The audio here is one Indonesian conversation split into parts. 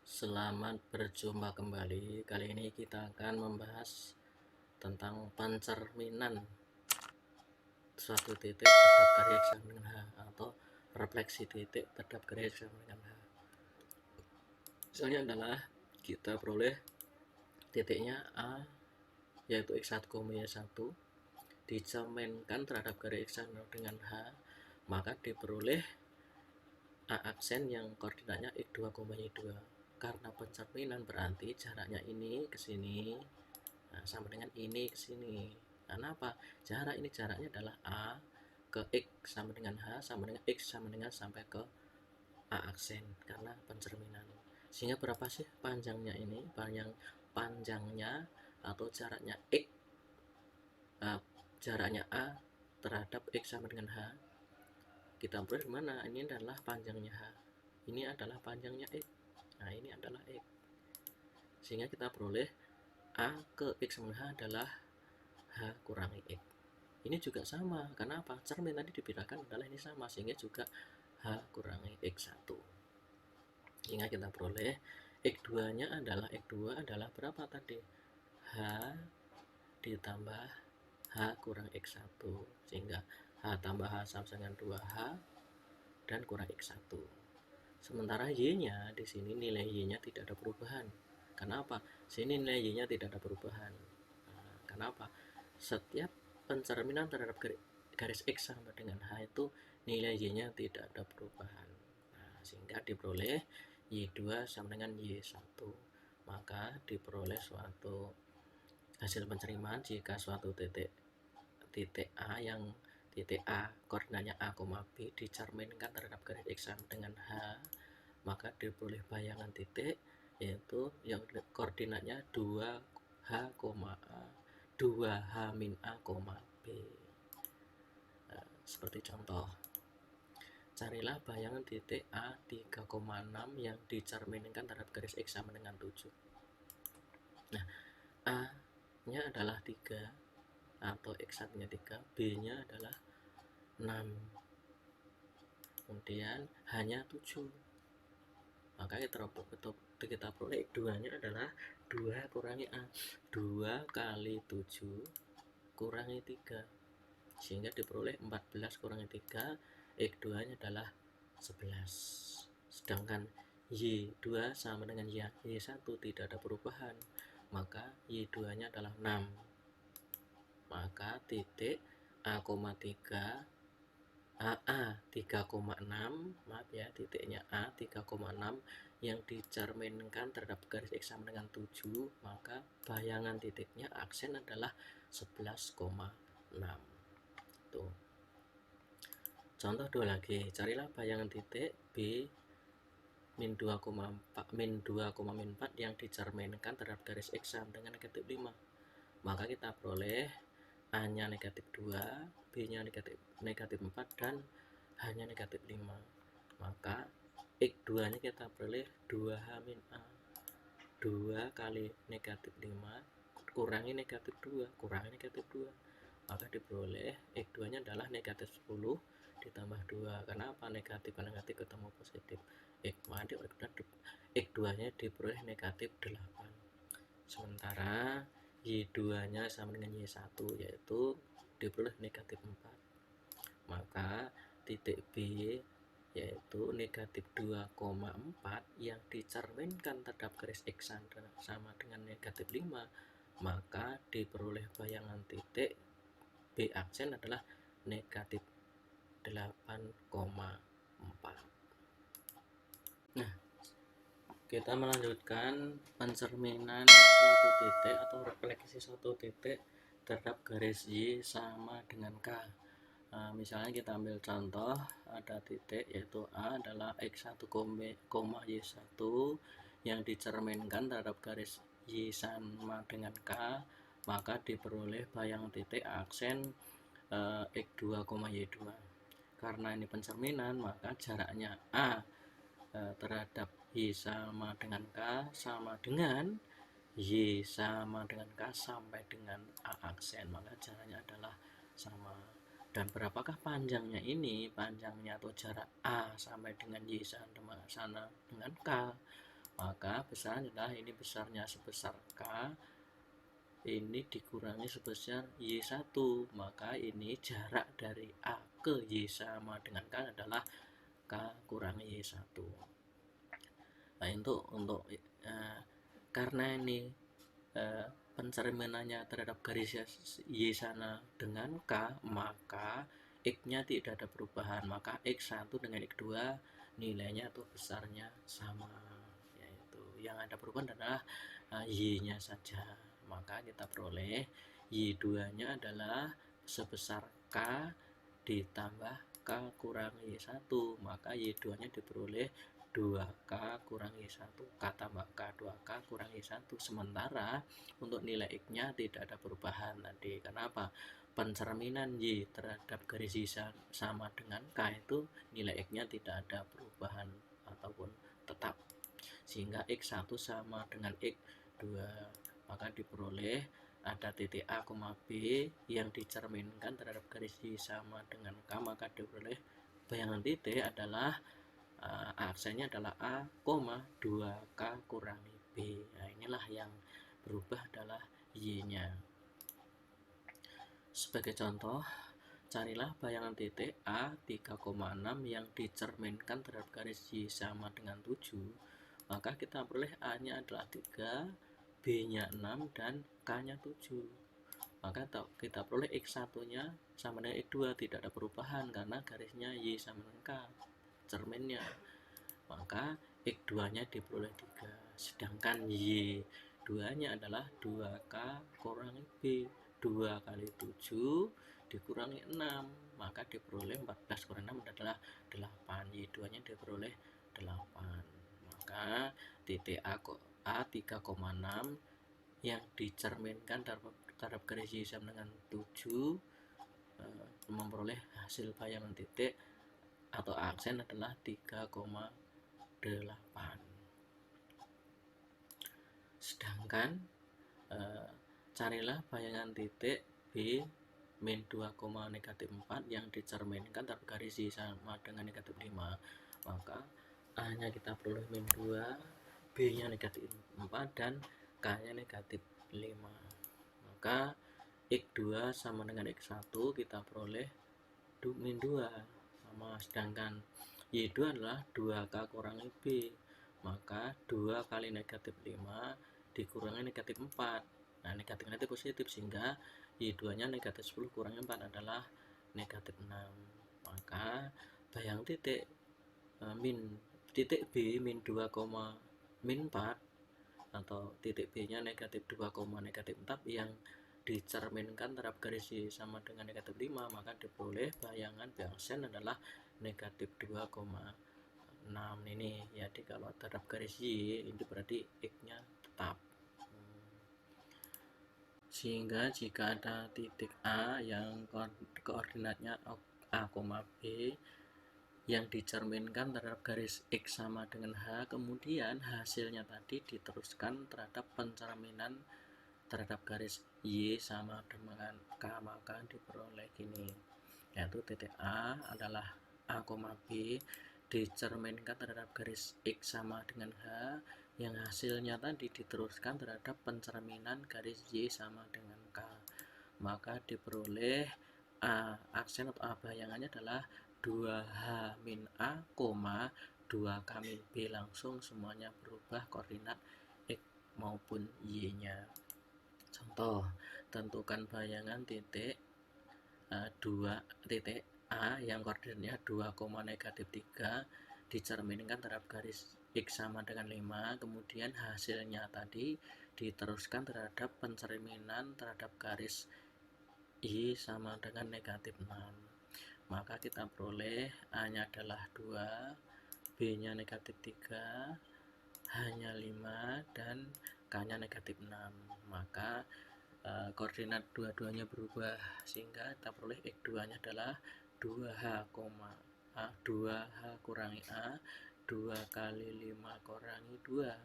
Selamat berjumpa kembali. Kali ini kita akan membahas tentang pencerminan suatu titik terhadap garis sama dengan H atau refleksi titik terhadap garis sama dengan H. Misalnya adalah kita peroleh titiknya A yaitu X1, Y1 dicerminkan terhadap garis X sama dengan H, maka diperoleh A aksen yang koordinatnya X2, Y2. Karena pencerminan berarti jaraknya ini ke sini, nah, sama dengan ini ke sini. Karena apa? Jaraknya adalah A ke X sama dengan H sama dengan X sama dengan sampai ke A aksen karena pencerminan. Sehingga berapa sih panjangnya ini? Panjangnya atau jaraknya X, jaraknya A terhadap X sama dengan H. Kita peroleh mana? Ini adalah panjangnya H. Ini adalah panjangnya X. Nah, ini adalah X. Sehingga kita peroleh A ke X sama H adalah H kurangi X. Ini juga sama, karena apa? Cermin tadi dibedakan adalah ini sama, sehingga juga H kurangi X1. Sehingga kita peroleh X2 nya adalah berapa tadi? H ditambah H kurang X1, sehingga H tambah H sama dengan 2H dan kurang X1. Sementara Y-nya di sini nilai Y-nya tidak ada perubahan. Kenapa? Sini nilai Y-nya tidak ada perubahan. Nah, kenapa? Setiap pencerminan terhadap garis X sama dengan H itu nilai Y-nya tidak ada perubahan. Nah, sehingga diperoleh Y2 sama dengan Y1. Maka diperoleh suatu hasil pencerminan jika suatu titik A yang titik A koordinatnya A, B dicerminkan terhadap garis X sama dengan H, maka diperoleh bayangan titik yaitu yang koordinatnya 2H, A 2H min A, B. Seperti contoh, carilah bayangan titik A 3,6 yang dicerminkan terhadap garis X sama dengan 7. Nah, A nya adalah 3 atau X1 nya 3, B nya adalah 6, kemudian hanya 7, maka kita peroleh X2 nya adalah 2 kurangi A, 2 kali 7 kurangi 3, sehingga diperoleh 14 kurangi 3, X2 nya adalah 11. Sedangkan Y2 sama dengan Y1 tidak ada perubahan, maka Y2 nya adalah 6. Maka titik A, 3 AA 3,6, maaf ya, titiknya A 3,6 yang dicerminkan terhadap garis X sama dengan 7, maka bayangan titiknya aksen adalah 11,6. Tuh. Contoh 2 lagi, carilah bayangan titik B min 2,4 yang dicerminkan terhadap garis X sama dengan negatif 5. Maka kita peroleh A nya negatif 2, B nya negatif 4, dan H nya negatif 5. Maka X2 nya kita peroleh 2H min A, 2 kali negatif 5 kurangi negatif 2 kurangi negatif 2, maka diperoleh X2 nya adalah negatif 10 ditambah 2. Kenapa? Negatif dan negatif ketemu positif, X2 nya diperoleh negatif 8. Sementara Y2 nya sama dengan Y1 yaitu diperoleh negatif 4, maka titik B yaitu negatif 2,4 yang dicerminkan terhadap garis X sama dengan negatif 5, maka diperoleh bayangan titik B aksen adalah negatif 8,4. Nah, kita melanjutkan pencerminan suatu titik atau refleksi suatu titik terhadap garis Y sama dengan K. Misalnya kita ambil contoh, ada titik yaitu A adalah X1, Y1 yang dicerminkan terhadap garis Y sama dengan K, maka diperoleh bayangan titik aksen X2, Y2. Karena ini pencerminan, maka jaraknya A terhadap Y sama dengan K sama dengan Y sama dengan K sampai dengan A aksen, maka jaraknya adalah sama. Dan berapakah panjangnya ini? Panjangnya atau jarak A sampai dengan Y sama dengan K, maka besar adalah ini besarnya sebesar K, ini dikurangi sebesar Y1, maka ini jarak dari A ke Y sama dengan K adalah K kurangi Y1. Nah, untuk karena ini pencerminannya terhadap garis Y sana dengan K, maka X-nya tidak ada perubahan, maka X1 dengan X2 nilainya atau besarnya sama, yaitu yang ada perubahan adalah Y-nya saja. Maka kita peroleh Y2-nya adalah sebesar K ditambah K kurang Y1, maka Y2-nya diperoleh 2K kurang Y1, K tambah K, 2K kurang Y1. Sementara untuk nilai X-nya tidak ada perubahan tadi. Kenapa? Pencerminan Y terhadap garis Y sama dengan K itu nilai X-nya tidak ada perubahan ataupun tetap, sehingga X1 sama dengan X2, maka diperoleh ada titik A, B yang dicerminkan terhadap garis Y sama dengan K, maka diperoleh bayangan titik adalah aksennya adalah A, 2K kurangi B. Nah, inilah yang berubah adalah Y-nya. Sebagai contoh, carilah bayangan titik A 3,6 yang dicerminkan terhadap garis Y sama dengan 7. Maka kita peroleh A-nya adalah 3, B-nya 6, dan K-nya 7. Maka kita peroleh X1-nya sama dengan X2, tidak ada perubahan karena garisnya Y sama dengan K, cerminnya. Maka X2-nya diperoleh 3, sedangkan Y2-nya adalah 2K kurangi B, 2 kali 7 dikurangi 6, maka diperoleh 14 kurang 6 adalah 8. Y2-nya diperoleh 8. Maka titik A 3,6 yang dicerminkan terhadap garis Y sama dengan 7 memperoleh hasil bayangan titik atau aksen adalah 3,8. Sedangkan carilah bayangan titik B min 2,-4 yang dicerminkan terhadap garis Y sama dengan -5. Maka A-nya kita peroleh min 2, B-nya -4, dan K-nya -5. Maka X2 sama dengan X1 kita peroleh min 2 sama, sedangkan Y2 adalah 2K kurangi B, maka 2 kali -5 dikurangi -4. Nah, negatif positif, sehingga Y2-nya -10 kurangi 4 adalah -6. Maka bayang titik titik B min 2, min 4 atau titik B-nya -2, -4 yang dicerminkan terhadap garis Y sama dengan -5, maka diperoleh bayangan Bayangsen adalah -2,6 ini. Jadi kalau terhadap garis Y itu berarti X-nya tetap. Sehingga jika ada titik A yang koordinatnya A, B yang dicerminkan terhadap garis X sama dengan H, kemudian hasilnya tadi diteruskan terhadap pencerminan terhadap garis Y sama dengan K, maka diperoleh gini, yaitu titik A adalah A, B dicerminkan terhadap garis X sama dengan H yang hasilnya tadi diteruskan terhadap pencerminan garis Y sama dengan K, maka diperoleh A aksen atau A bayangannya adalah 2H min A, 2K min B, langsung semuanya berubah koordinat X maupun Y-nya. Contoh, tentukan bayangan titik 2 titik A yang koordinatnya 2,-3 dicerminkan terhadap garis X sama dengan 5, kemudian hasilnya tadi diteruskan terhadap pencerminan terhadap garis Y sama dengan -6. Maka kita peroleh A-nya adalah 2, B-nya -3, H-nya 5, dan K-nya -6. Maka koordinat dua-duanya berubah, sehingga kita peroleh X2-nya adalah 2H, 2H kurangi A, 2 kali 5 kurangi 2,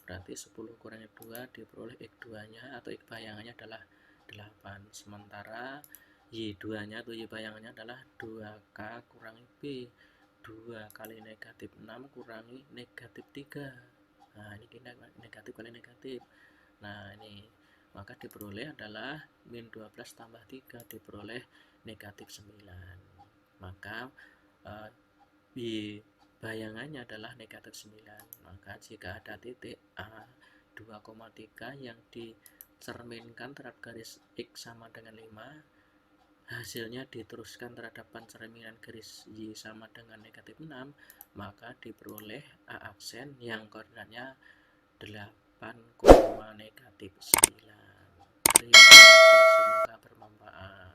berarti 10 kurangi 2 diperoleh X2-nya atau X bayangannya adalah 8. Sementara Y2-nya atau Y bayangannya adalah 2K kurangi B, 2 kali -6 kurangi -3. Nah, ini negatif kali negatif. Nah, ini maka diperoleh adalah min 12 tambah 3 diperoleh negatif 9. Maka bayangannya adalah negatif 9. Maka jika ada titik A 2,3 yang dicerminkan terhadap garis X sama dengan 5, hasilnya diteruskan terhadap pencerminan garis Y sama dengan negatif 6, maka diperoleh A aksen yang koordinatnya 8, negatif 9. Terima kasih, semoga bermanfaat.